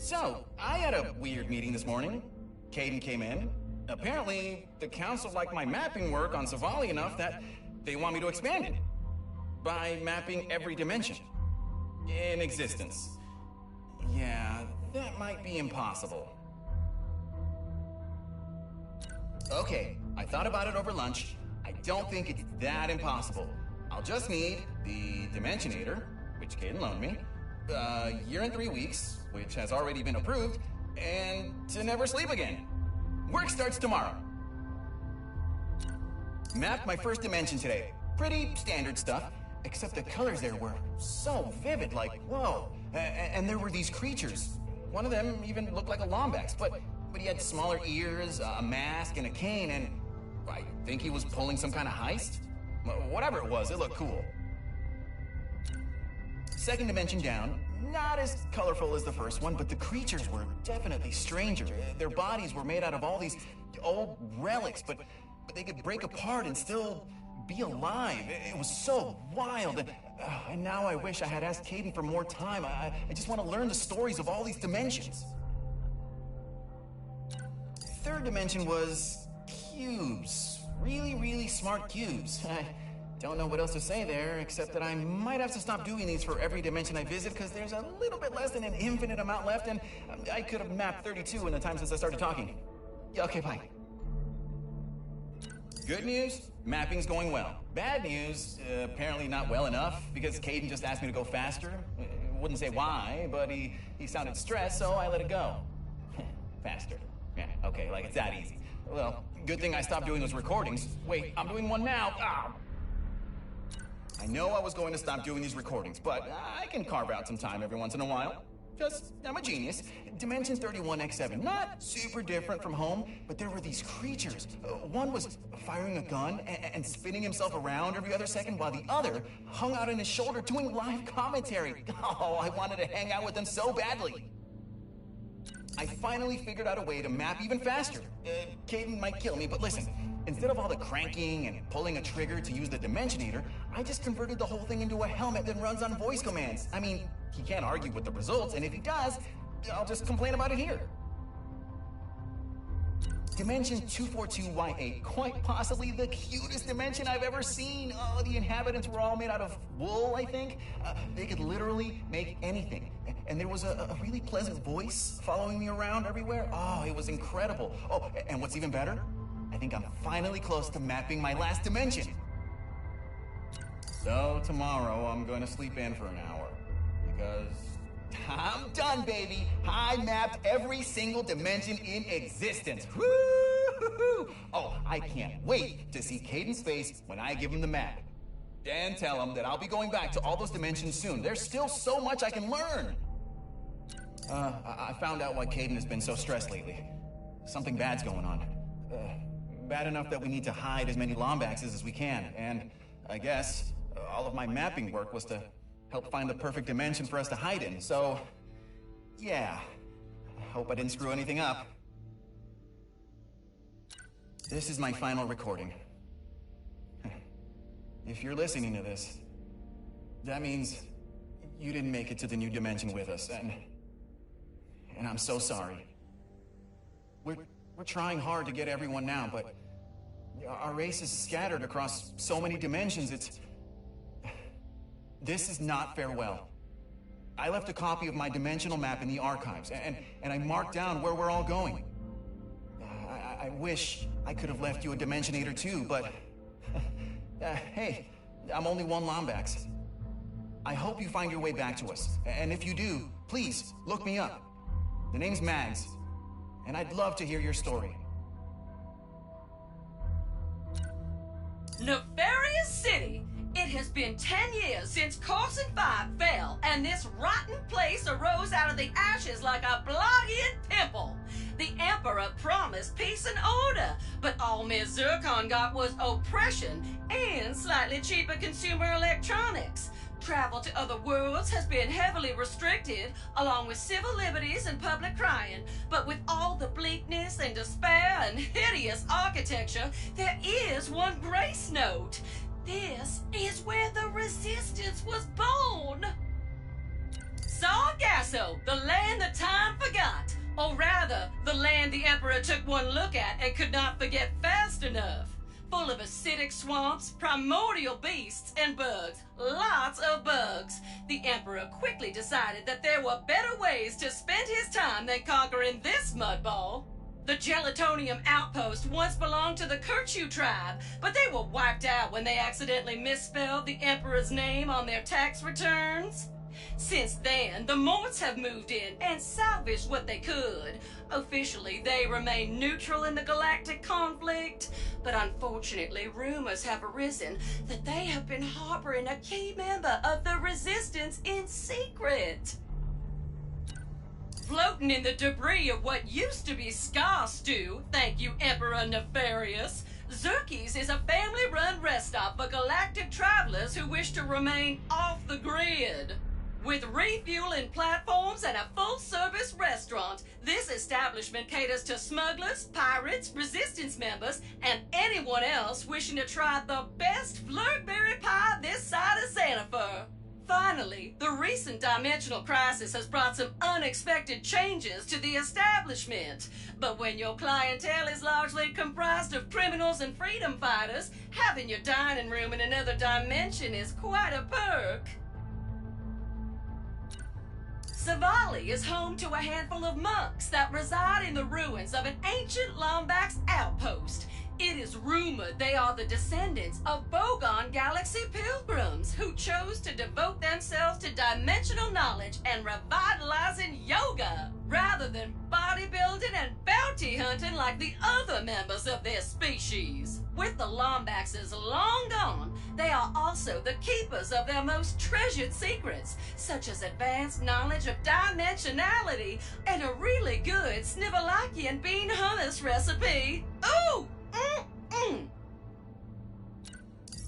So, I had a weird meeting this morning. Caden came in. Apparently, the council liked my mapping work on Savali enough that they want me to expand it by mapping every dimension in existence. Yeah, that might be impossible. Okay, I thought about it over lunch. I don't think it's that impossible. I'll just need the Dimensionator, which Caden loaned me, a year and 3 weeks, which has already been approved, and to never sleep again. Work starts tomorrow. Mapped my first dimension today. Pretty standard stuff, except the colors there were so vivid, like, whoa. And there were these creatures. One of them even looked like a Lombax, but he had smaller ears, a mask, and a cane, and I think he was pulling some kind of heist? Whatever it was, it looked cool. Second dimension down, not as colorful as the first one, but the creatures were definitely stranger. Their bodies were made out of all these old relics, but they could break apart and still be alive. It was so wild. And now I wish I had asked Caden for more time. I just want to learn the stories of all these dimensions. Third dimension was cubes. Really, really smart cubes. I don't know what else to say there, except that I might have to stop doing these for every dimension I visit, because there's a little bit less than an infinite amount left, and I could have mapped 32 in the time since I started talking. Yeah, okay, bye. Good news, mapping's going well. Bad news, apparently not well enough, because Caden just asked me to go faster. Wouldn't say why, but he sounded stressed, so I let it go. Faster. Yeah, okay, like it's that easy. Well, good thing I stopped doing those recordings. Wait, I'm doing one now. Ah. I know I was going to stop doing these recordings, but I can carve out some time every once in a while. I'm a genius. Dimension 31x7, not super different from home, but there were these creatures. One was firing a gun and spinning himself around every other second, while the other hung out on his shoulder doing live commentary. Oh, I wanted to hang out with them so badly. I finally figured out a way to map even faster. Caden might kill me, but listen. Instead of all the cranking and pulling a trigger to use the Dimensionator, I just converted the whole thing into a helmet that runs on voice commands. I mean, he can't argue with the results, and if he does, I'll just complain about it here. Dimension 242Y8, quite possibly the cutest dimension I've ever seen. Oh, the inhabitants were all made out of wool, I think. They could literally make anything. And there was a really pleasant voice following me around everywhere. Oh, it was incredible. Oh, and what's even better? I think I'm finally close to mapping my last dimension. So tomorrow I'm going to sleep in for an hour, because I'm done, baby. I mapped every single dimension in existence. Woo-hoo-hoo! Oh, I can't wait to see Caden's face when I give him the map. And tell him that I'll be going back to all those dimensions soon. There's still so much I can learn. I found out why Caden has been so stressed lately. Something bad's going on. Bad enough that we need to hide as many Lombaxes as we can, and I guess all of my mapping work was to help find the perfect dimension for us to hide in, so yeah. I hope I didn't screw anything up. This is my final recording. If you're listening to this, that means you didn't make it to the new dimension with us, and I'm so sorry. We're trying hard to get everyone now, but our race is scattered across so many dimensions, This is not farewell. I left a copy of my dimensional map in the archives, and I marked down where we're all going. I wish I could have left you a Dimensionator too, but hey, I'm only one Lombax. I hope you find your way back to us, and if you do, please look me up. The name's Mags, and I'd love to hear your story. Nefarious City! It has been 10 years since Corson 5 fell, and this rotten place arose out of the ashes like a blood-eared pimple. The Emperor promised peace and order, but all Ms. Zircon got was oppression and slightly cheaper consumer electronics. Travel to other worlds has been heavily restricted, along with civil liberties and public crying. But with all the bleakness and despair and hideous architecture, there is one grace note. This is where the Resistance was born. Saw Sargasso, the land that time forgot. Or rather, the land the Emperor took one look at and could not forget fast enough. Full of acidic swamps, primordial beasts, and bugs. Lots of bugs. The Emperor quickly decided that there were better ways to spend his time than conquering this mudball. The Gelatonium outpost once belonged to the Kirchu tribe, but they were wiped out when they accidentally misspelled the Emperor's name on their tax returns. Since then, the Morts have moved in and salvaged what they could. Officially, they remain neutral in the galactic conflict, but unfortunately, rumors have arisen that they have been harboring a key member of the Resistance in secret. Floating in the debris of what used to be Scar Stew, thank you, Emperor Nefarious, Zerkie's is a family-run rest stop for galactic travelers who wish to remain off the grid. With refueling platforms and a full-service restaurant, this establishment caters to smugglers, pirates, resistance members, and anyone else wishing to try the best flirtberry pie this side of Santa Fe. Finally, the recent dimensional crisis has brought some unexpected changes to the establishment. But when your clientele is largely comprised of criminals and freedom fighters, having your dining room in another dimension is quite a perk. Savali is home to a handful of monks that reside in the ruins of an ancient Lombax outpost. It is rumored they are the descendants of Bogon Galaxy pilgrims who chose to devote themselves to dimensional knowledge and revitalizing yoga, rather than bodybuilding and bounty hunting like the other members of their species. With the Lombaxes long gone, they are also the keepers of their most treasured secrets, such as advanced knowledge of dimensionality and a really good Snivelakian bean hummus recipe. Ooh!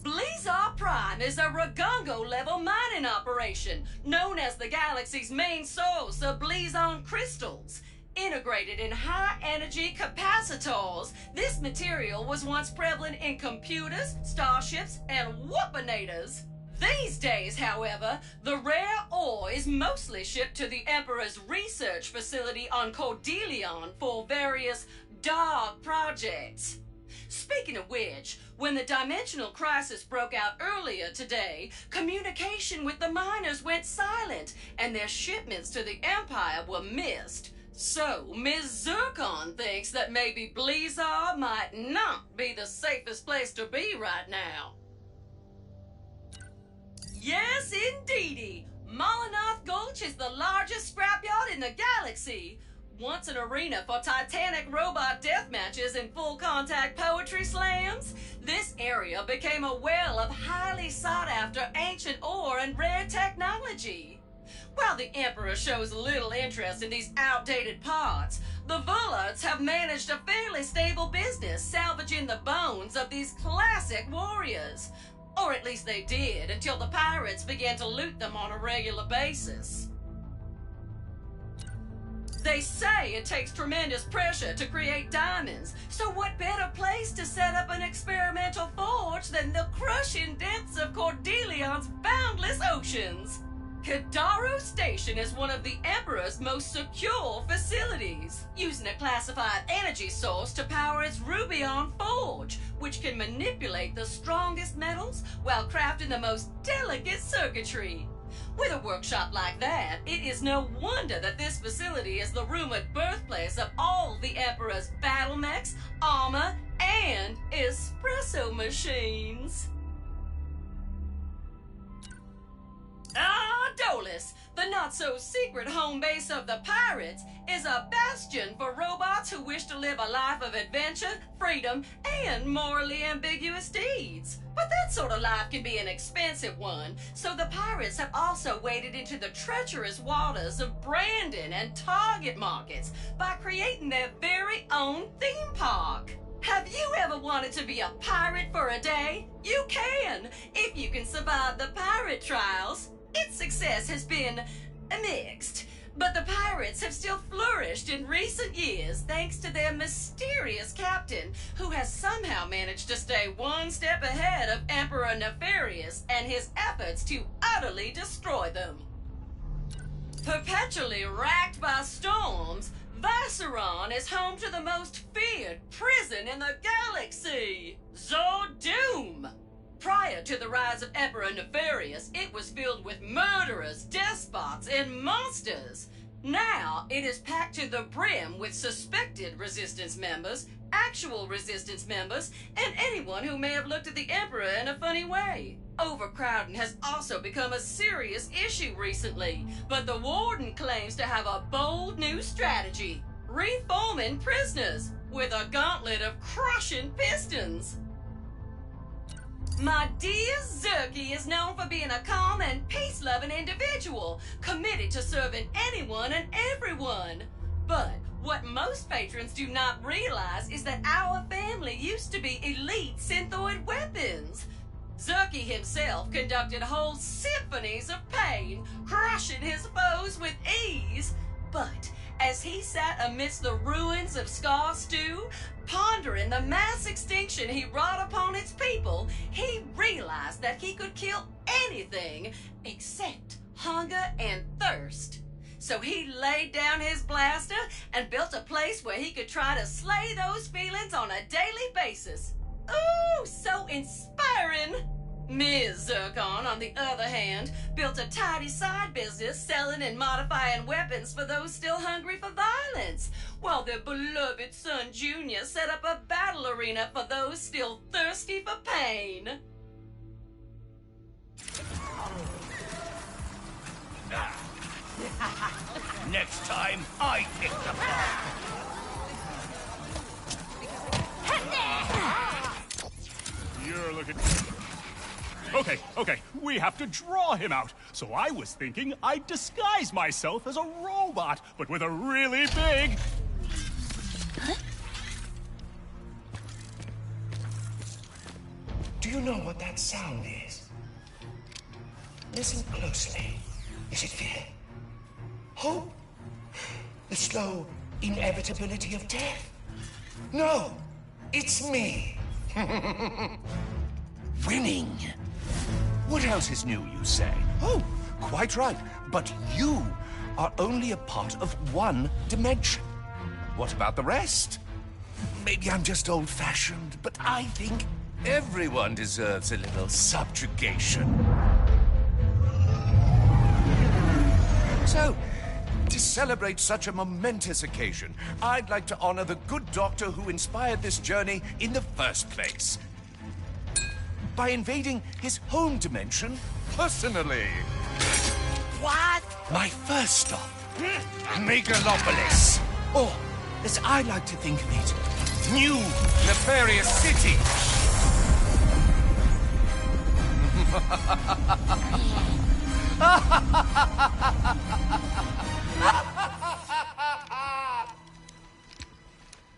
Blizar Prime is a Ragongo-level mining operation, known as the galaxy's main source of Blizon crystals. Integrated in high-energy capacitors, this material was once prevalent in computers, starships, and whoopinators. These days, however, the rare ore is mostly shipped to the Emperor's research facility on Cordelion for various dark projects. Speaking of which, when the dimensional crisis broke out earlier today, communication with the miners went silent, and their shipments to the Empire were missed. So, Ms. Zircon thinks that maybe Blizar might not be the safest place to be right now. Yes, indeedy! Molinoth Gulch is the largest scrapyard in the galaxy. Once an arena for titanic robot death matches and full-contact poetry slams, this area became a well of highly sought-after ancient ore and rare technology. While the Emperor shows little interest in these outdated parts, the Vullards have managed a fairly stable business salvaging the bones of these classic warriors. Or at least they did, until the pirates began to loot them on a regular basis. They say it takes tremendous pressure to create diamonds, so what better place to set up an experimental forge than the crushing depths of Cordelion's boundless oceans? Kadaro Station is one of the Emperor's most secure facilities, using a classified energy source to power its Rubion forge, which can manipulate the strongest metals while crafting the most delicate circuitry. With a workshop like that, it is no wonder that this facility is the rumored birthplace of all the Emperor's battle mechs, armor, and espresso machines. Dolus, the not-so-secret home base of the pirates, is a bastion for robots who wish to live a life of adventure, freedom, and morally ambiguous deeds. But that sort of life can be an expensive one, so the pirates have also waded into the treacherous waters of Brandon and Target markets by creating their very own theme park. Have you ever wanted to be a pirate for a day? You can, if you can survive the pirate trials. Its success has been mixed, but the pirates have still flourished in recent years thanks to their mysterious captain, who has somehow managed to stay one step ahead of Emperor Nefarious and his efforts to utterly destroy them. Perpetually racked by storms, Visceron is home to the most feared prison in the galaxy, Zordoom. Prior to the rise of Emperor Nefarious, it was filled with murderers, despots, and monsters. Now, it is packed to the brim with suspected Resistance members, actual Resistance members, and anyone who may have looked at the Emperor in a funny way. Overcrowding has also become a serious issue recently, but the Warden claims to have a bold new strategy: reforming prisoners with a gauntlet of crushing pistons. My dear Zerky is known for being a calm and peace-loving individual, committed to serving anyone and everyone. But what most patrons do not realize is that our family used to be elite synthoid weapons. Zerky himself conducted whole symphonies of pain, crushing his foes with ease. But as he sat amidst the ruins of Scar Stew, pondering the mass extinction he wrought upon its people, he realized that he could kill anything except hunger and thirst. So he laid down his blaster and built a place where he could try to slay those feelings on a daily basis. Ooh, so inspiring! Ms. Zircon, on the other hand, built a tidy side business selling and modifying weapons for those still hungry for violence, while their beloved son Junior set up a battle arena for those still thirsty for pain. Next time, I pick the bomb. You're looking... Okay, we have to draw him out. So I was thinking I'd disguise myself as a robot, but with a really big... Do you know what that sound is? Listen closely. Is it fear? Hope? The slow inevitability of death? No, it's me. Winning. What else is new, you say? Oh, quite right. But you are only a part of one dimension. What about the rest? Maybe I'm just old-fashioned, but I think everyone deserves a little subjugation. So, to celebrate such a momentous occasion, I'd like to honor the good doctor who inspired this journey in the first place, by invading his home dimension personally. What? My first stop, Megalopolis. Or, as I like to think of it, New Nefarious City.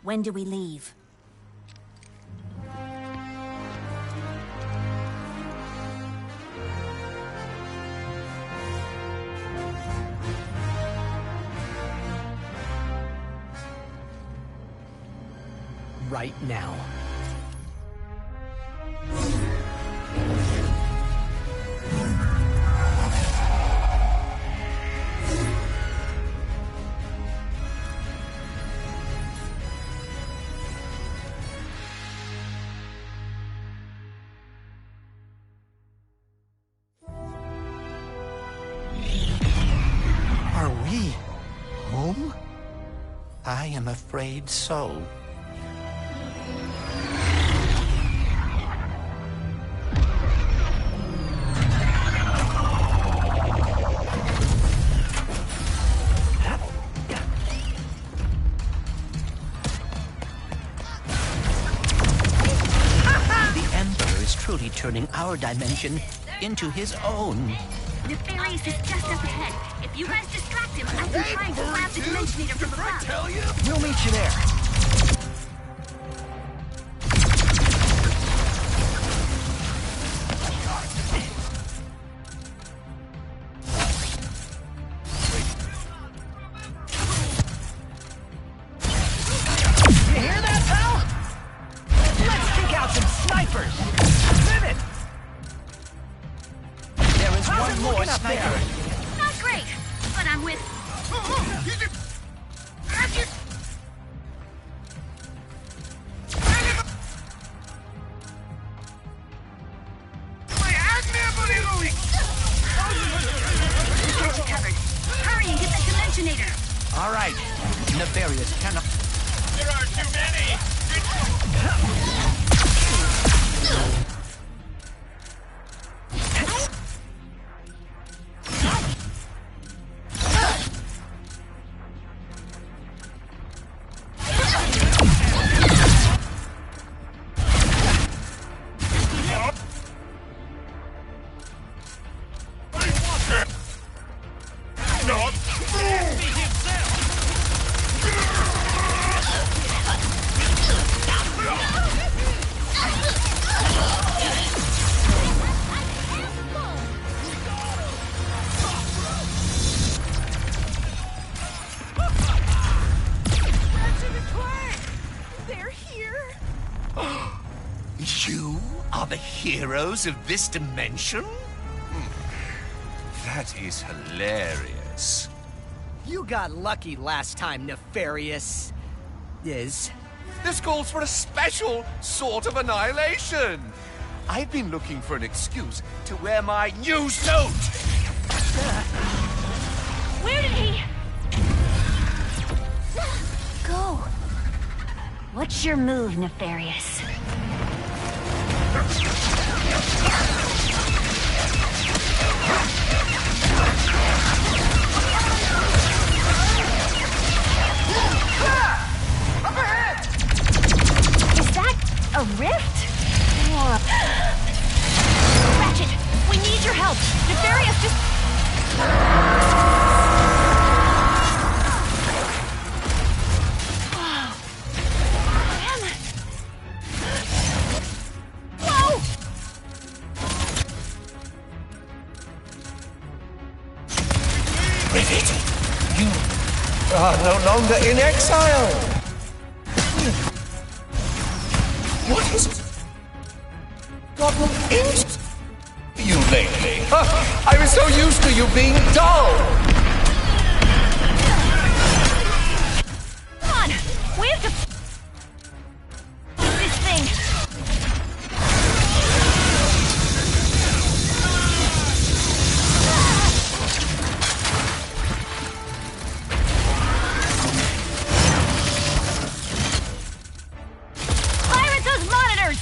When do we leave? Right now. Are we home? I am afraid so. Turning our dimension into his own. Nefarious is just up ahead. If you guys distract him, I can try and grab the Dimensionator from above. We'll meet you there. You hear that, pal? Let's take out some snipers. There is one more sniper. Not great, but I'm with... Covered. Hurry and get that dimensionator. All right. Nefarious cannot... There are too many! You are the heroes of this dimension? That is hilarious. You got lucky last time, Nefarious. Is. This calls for a special sort of annihilation. I've been looking for an excuse to wear my new suit. Where did he... go? What's your move, Nefarious? Is that a rift? Or... Ratchet, we need your help. Nefarious just... Whoa! Rivet, you are no longer in exile. What is gotten into you lately? I was so used to you being dull. Come on! We have to... this thing! Pirate those monitors!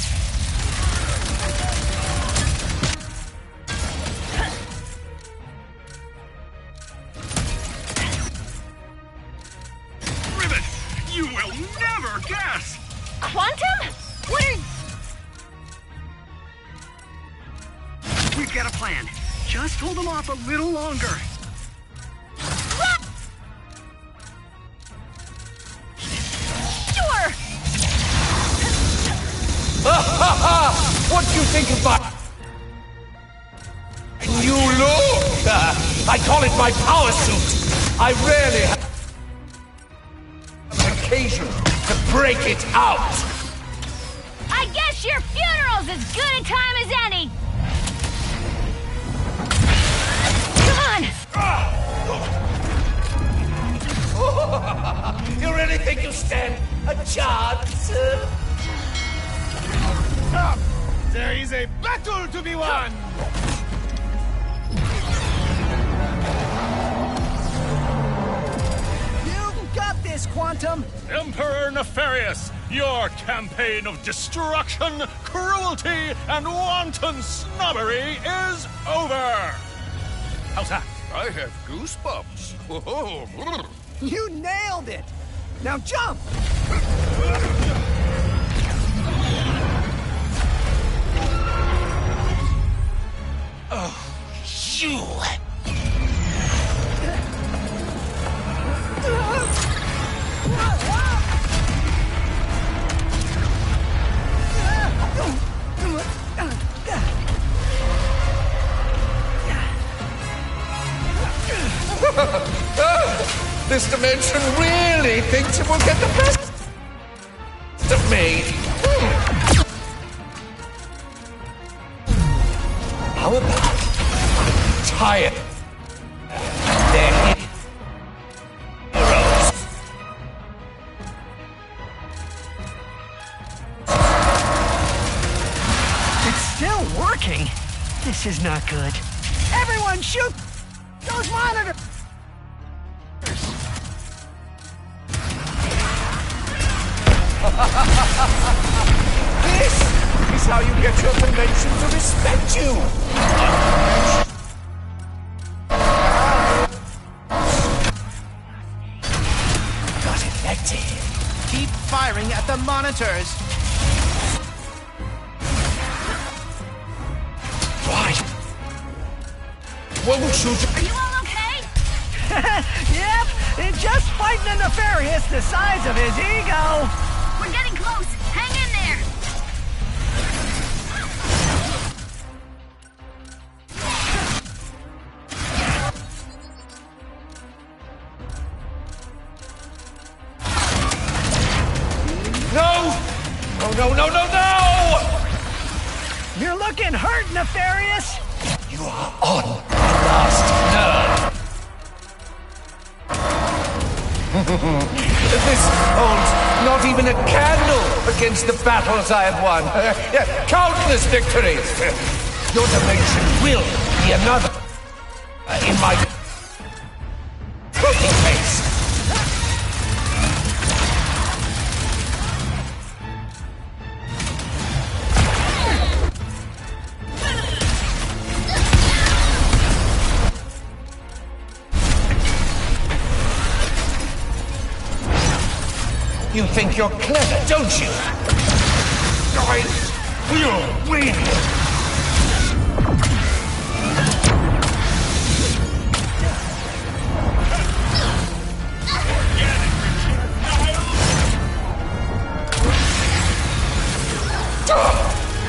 Ribbit, you will never guess! Quantum? What are... We've got a plan. Just hold them off a little longer. Sure! What do you think about new look? I call it my power suit. I rarely have an occasion to break it out. I guess your funeral's as good a time as any! Come on! You really think you stand a chance? There is a battle to be won! You got this, Quantum. Emperor Nefarious, your campaign of destruction, cruelty, and wanton snobbery is over! How's that? I have goosebumps. Whoa. You nailed it. Now jump. You. This dimension really thinks it will get the best of me. How about tired? Then Still working? This is not good. Everyone shoot those monitors! This is how you get your dimension to respect you! Got infected. Keep firing at the monitors. Right. Won't you... Are you all okay? Yep, it's just fighting a nefarious the size of his ego. We're getting close. Hang in there. No! No! You're looking hurt, nefarious. You are on the last nerve. This holds not even a candle against the battles I have won. Countless victories. Your dimension will be another in my cookie face. You think you're clever, don't you? I will win!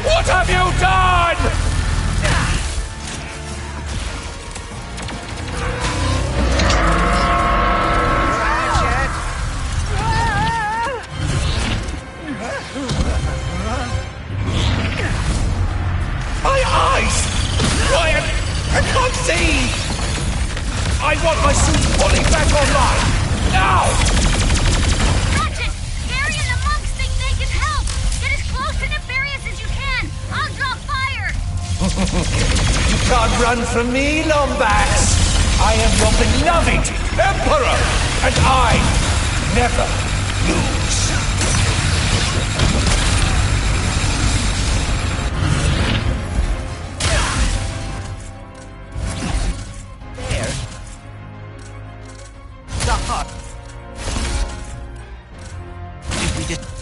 What have you done? My eyes! Quiet! I can't see! I want my suit fully back online! Now! Ratchet! Gary and the monks think they can help! Get as close to Nefarious as you can! I'll draw fire! You can't run from me, Lombax! I am your beloved Emperor! And I never lose!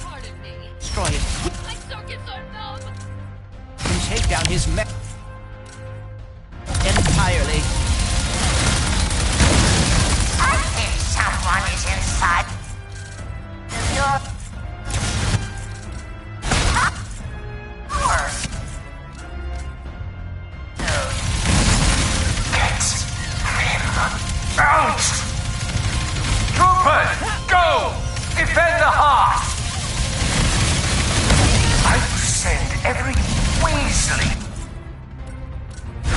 Pardon me. Destroy it. My circuits are numb. And take down his mech entirely. I think someone is inside. Your... Worse. Get him out! Troopers, go! Defend the hearth! I will send every Weasley,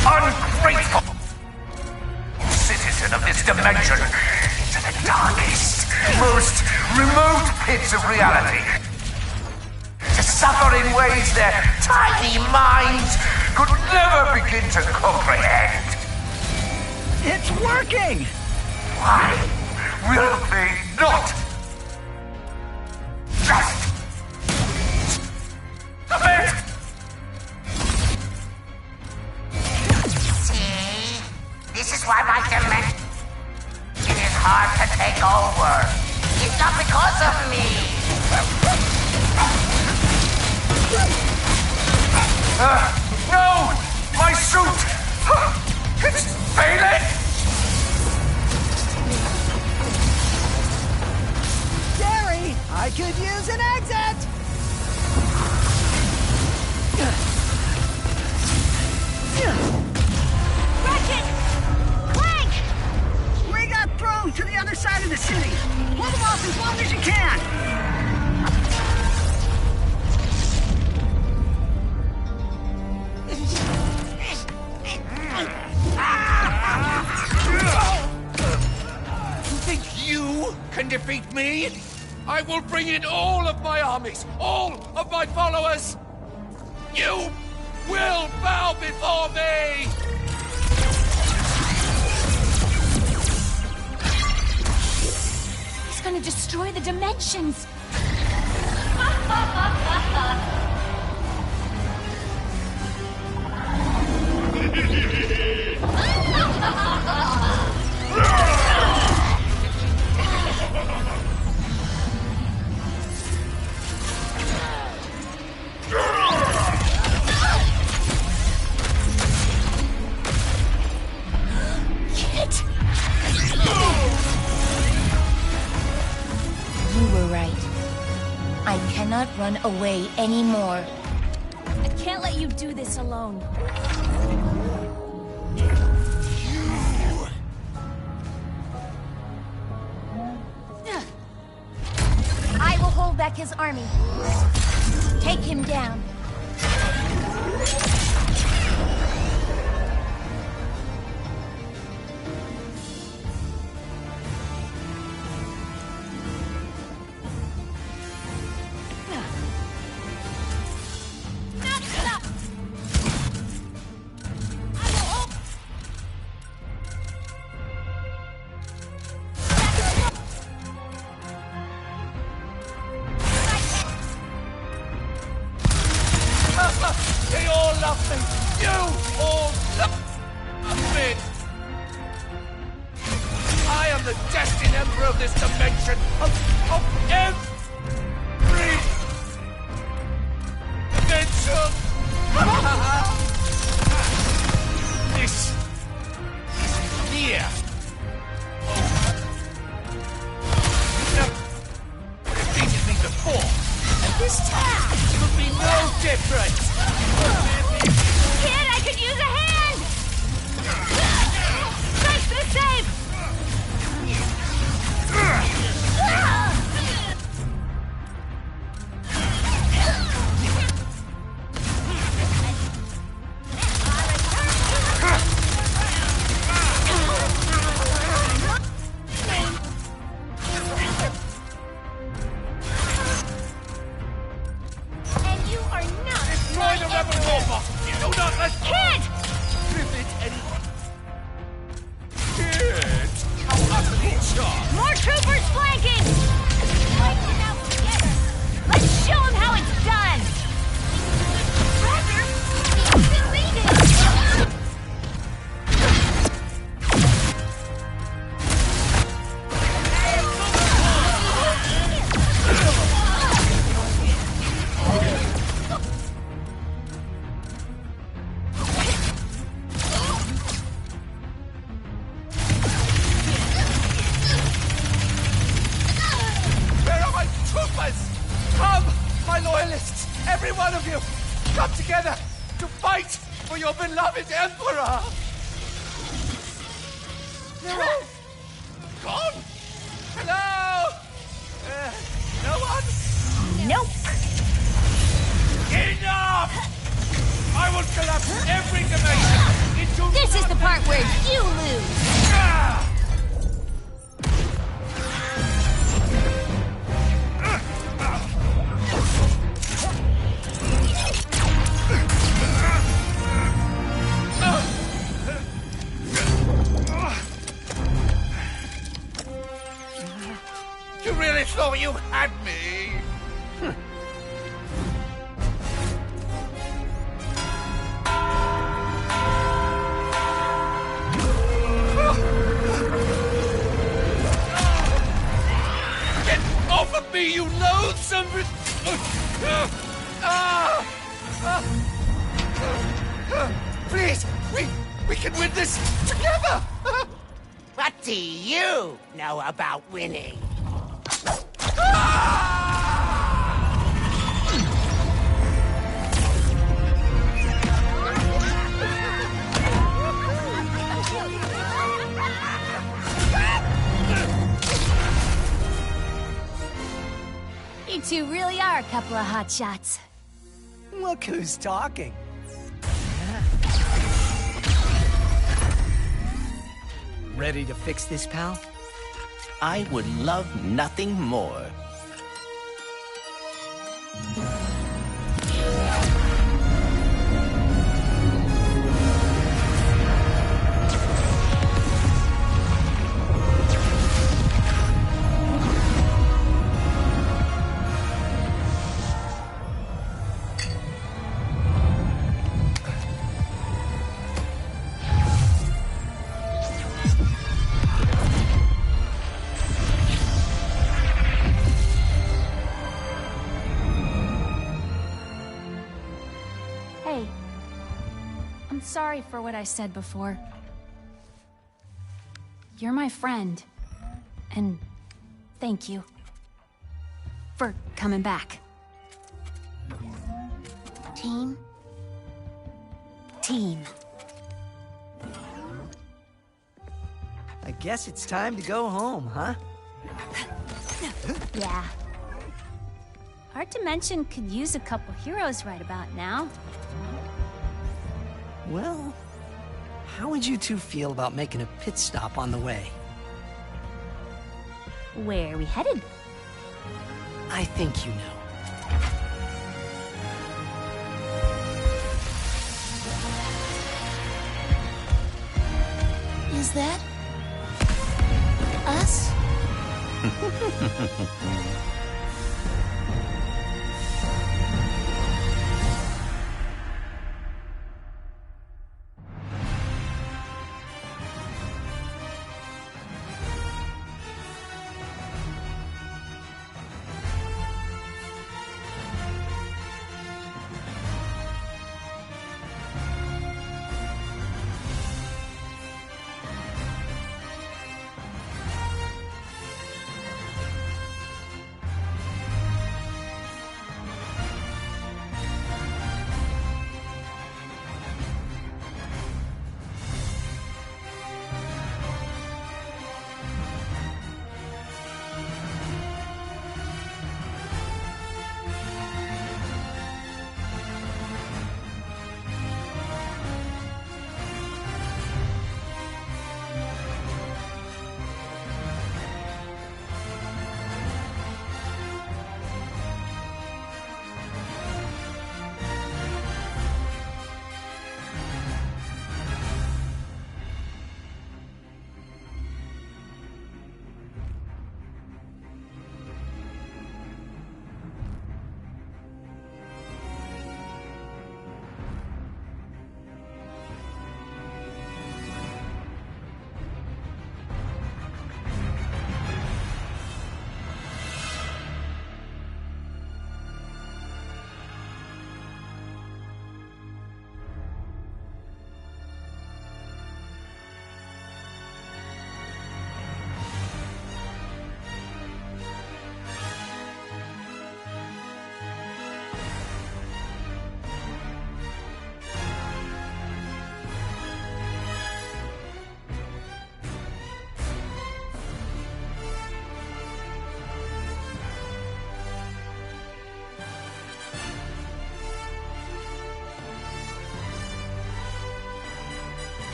ungrateful citizen of this dimension into the darkest, most remote pits of reality, to suffer in ways their tiny minds could never begin to comprehend. It's working. Why will they not just stop it? See? This is why my dimension is hard to take over. It's not because of me. No! My suit! It's failing! Gary, I could use an exit. Ratchet! Clank! We got thrown to the other side of the city. Hold them off as long as you can. You think you can defeat me? I will bring in all of my armies, all of my followers. You will before me! He's gonna destroy the dimensions. Kid! You were right. I cannot run away anymore. I can't let you do this alone. I will hold back his army. Take him down. They all love me! You all love me! I am the destined emperor of this dimension, of every dimension! This is near. You defeated me before, and this time will be no different! Kid, I could use a hand! Thanks for the save! And you are not Destroy the rebel robot! Do not let Kid! prevent any... Kid! How utterly charged! More troopers flanking! Fight them out together! Let's show them how it's done! Roger! He's defeated! Where are my troopers? Come, my loyalists! Every one of you! Come together to fight for your beloved Emperor! They're all gone! Hello? No one? Nope! Enough! I will collapse every dimension into... This is the part where you lose! Ah! You really thought you had me? Get off of me, you loathsome... Please, we can win this together! What do you know about winning? You two really are a couple of hot shots. Look who's talking. Ready to fix this, pal? I would love nothing more. I'm sorry for what I said before. You're my friend. And thank you. For coming back. Team? Team. I guess it's time to go home, huh? Yeah. Our dimension could use a couple heroes right about now. Well, how would you two feel about making a pit stop on the way? Where are we headed? I think you know. Is that... us?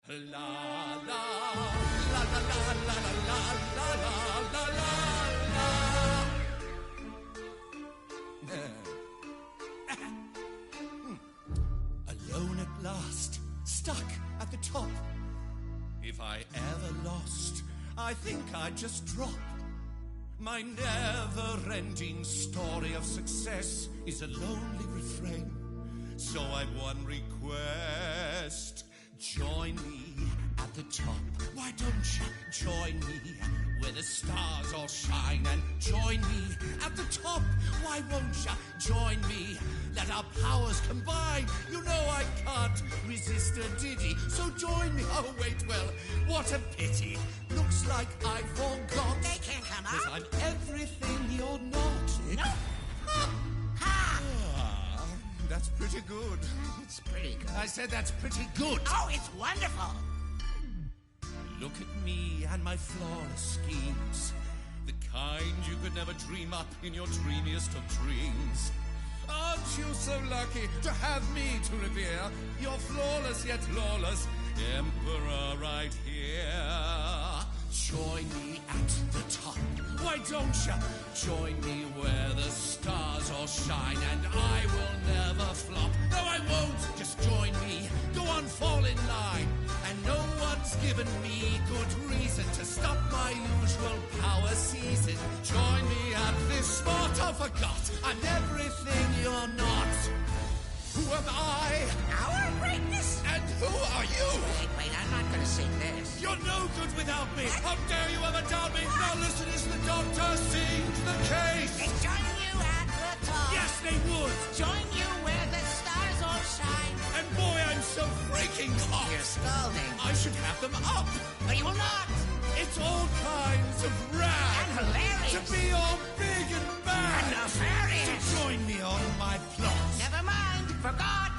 La la la la la la la la la la. Alone at last, stuck at the top. If I ever lost, I think I'd just drop. My never-ending story of success is a lonely refrain. So I've one request. Join me at the top. Why don't you join me where the stars all shine? And join me at the top. Why won't you join me? Let our powers combine. You know I can't resist a ditty. So join me. Oh, wait, well, what a pity. Looks like I forgot. They can't come up. 'Cause I'm everything you're not. No. Ha! Ha! That's pretty good. It's pretty good. I said that's pretty good. Oh, it's wonderful. Look at me and my flawless schemes. The kind you could never dream up in your dreamiest of dreams. Aren't you so lucky to have me to revere? Your flawless yet lawless emperor right here. Join me at the top. Why don't you join me where the stars all shine? And I will never flop. No, I won't. Just join me. Go on, fall in line. And no one's given me good reason to stop my usual power season. Join me at this spot. I forgot. I'm everything you're not. Who am I? Our greatness? And who are you? Wait, I'm not gonna sing this. You're no good without me. How dare you ever doubt me? Now listen as the doctor sings the case. They join you at the top. Yes, they would. Join you where the stars all shine. And boy, I'm so freaking hot. You're scalding. I should have them up. But you will not. It's all kinds of rad. And hilarious. To be all big and bad. And nefarious. So join me on my plot. Never mind. Forgot.